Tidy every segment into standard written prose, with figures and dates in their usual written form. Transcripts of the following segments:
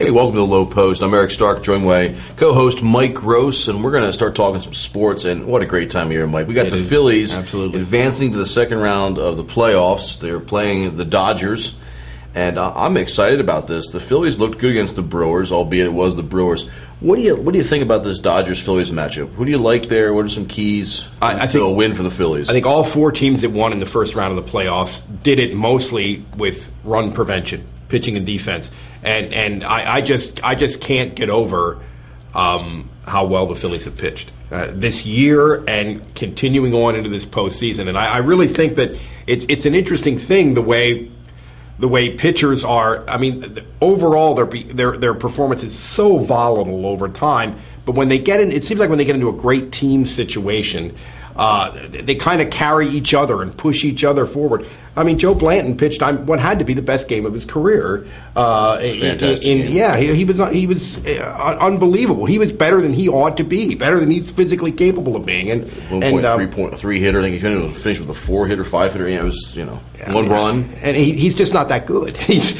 Hey, welcome to The Low Post. I'm Eric Stark, joined by co-host Mike Gross, and we're going to start talking some sports, and what a great time of year, Mike. We got the Phillies advancing to the second round of the playoffs. They're playing the Dodgers, and I'm excited about this. The Phillies looked good against the Brewers, albeit it was the Brewers. What do you think about this Dodgers-Phillies matchup? Who do you like there? What are some keys to a win for the Phillies? I think all four teams that won in the first round of the playoffs did it mostly with run prevention, pitching and defense. And I just can't get over how well the Phillies have pitched this year and continuing on into this postseason. And I really think that it's an interesting thing the way pitchers are. I mean, overall their performance is so volatile over time. But when they get in, it seems like when they get into a great team situation, they kind of carry each other and push each other forward. I mean, Joe Blanton pitched what had to be the best game of his career. Fantastic. He was unbelievable. He was better than he ought to be, better than he's physically capable of being. And 1.3 hitter. I think he couldn't finish with a 4-hitter, 5-hitter. Yeah, it was one run. And he's just not that good. He's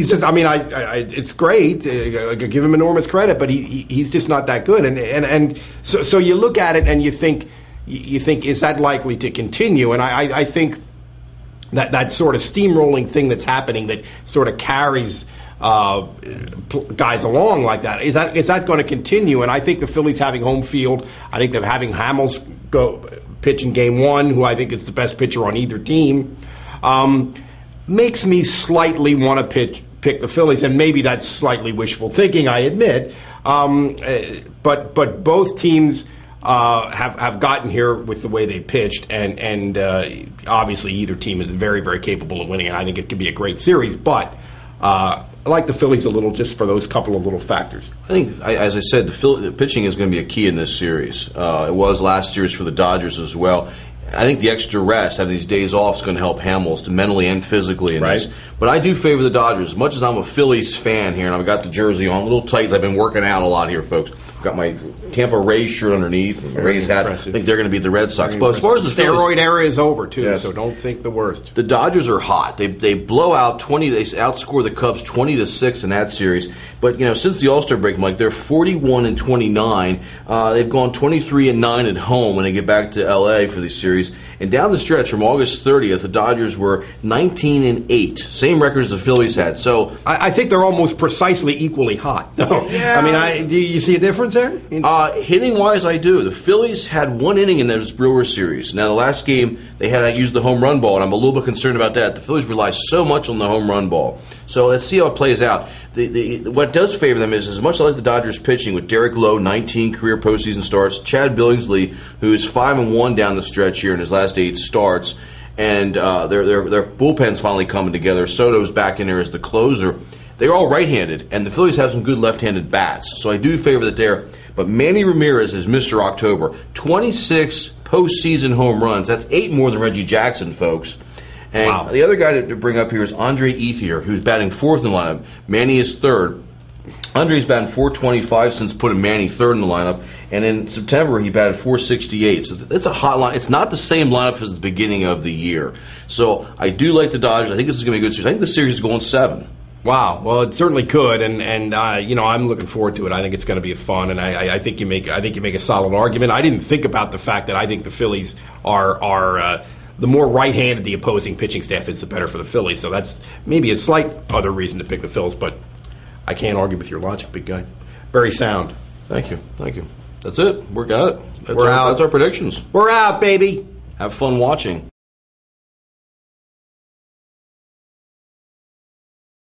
just. I mean, it's great. I give him enormous credit, but he's just not that good. And so you look at it and you think is that likely to continue? And I think that sort of steamrolling thing that's happening that sort of carries guys along like that, is that going to continue? And I think the Phillies having home field, I think that having Hamels go pitch in game one, who I think is the best pitcher on either team, makes me slightly want to pick the Phillies, and maybe that's slightly wishful thinking, I admit. But both teams have gotten here with the way they pitched, and obviously either team is very, very capable of winning, and I think it could be a great series. But I like the Phillies a little just for those couple of little factors. I think, as I said, the pitching is going to be a key in this series. It was last series for the Dodgers as well. I think the extra rest, having these days off, is going to help Hamels mentally and physically in this. But I do favor the Dodgers. As much as I'm a Phillies fan here, and I've got the jersey on, a little tight. I've been working out a lot here, folks. I've got my Tampa Rays shirt underneath, and the Rays hat. I think they're going to beat the Red Sox. But as far as the steroid era is over, too, so don't think the worst. The Dodgers are hot. They blow out 20. They outscore the Cubs 20-6 in that series. But since the All-Star break, Mike, they're 41-29. They've gone 23-9 at home when they get back to L.A. for the series. And down the stretch from August 30th, the Dodgers were 19-8, same record as the Phillies had. So I think they're almost precisely equally hot. Yeah. I mean, do you see a difference there? Hitting wise, I do. The Phillies had one inning in this Brewers series. Now, the last game they had used the home run ball, and I'm a little bit concerned about that. The Phillies rely so much on the home run ball. So let's see how it plays out. What does favor them is, as much as I like the Dodgers pitching with Derek Lowe, 19 career postseason starts, Chad Billingsley, who's 5-1 down the stretch here in his last 8 starts, and their bullpen's finally coming together. Soto's back in there as the closer. They're all right-handed, and the Phillies have some good left-handed bats, so I do favor that there. But Manny Ramirez is Mr. October. 26 postseason home runs. That's 8 more than Reggie Jackson, folks. And wow. The other guy to bring up here is Andre Ethier, who's batting 4th in the lineup. Manny is 3rd. Andre's batting .425 since putting Manny 3rd in the lineup, and in September he batted .468. So it's a hot line. It's not the same lineup as the beginning of the year. So I do like the Dodgers. I think this is going to be a good series. I think the series is going 7. Wow. Well, it certainly could, and I'm looking forward to it. I think it's going to be fun, and I think you make a solid argument. I didn't think about the fact that I think the Phillies are the more right-handed the opposing pitching staff is, the better for the Phillies. So that's maybe a slight other reason to pick the Phils, but I can't argue with your logic, big guy. Very sound. Thank you. That's it. We got it. That's our predictions. We're out, baby. Have fun watching.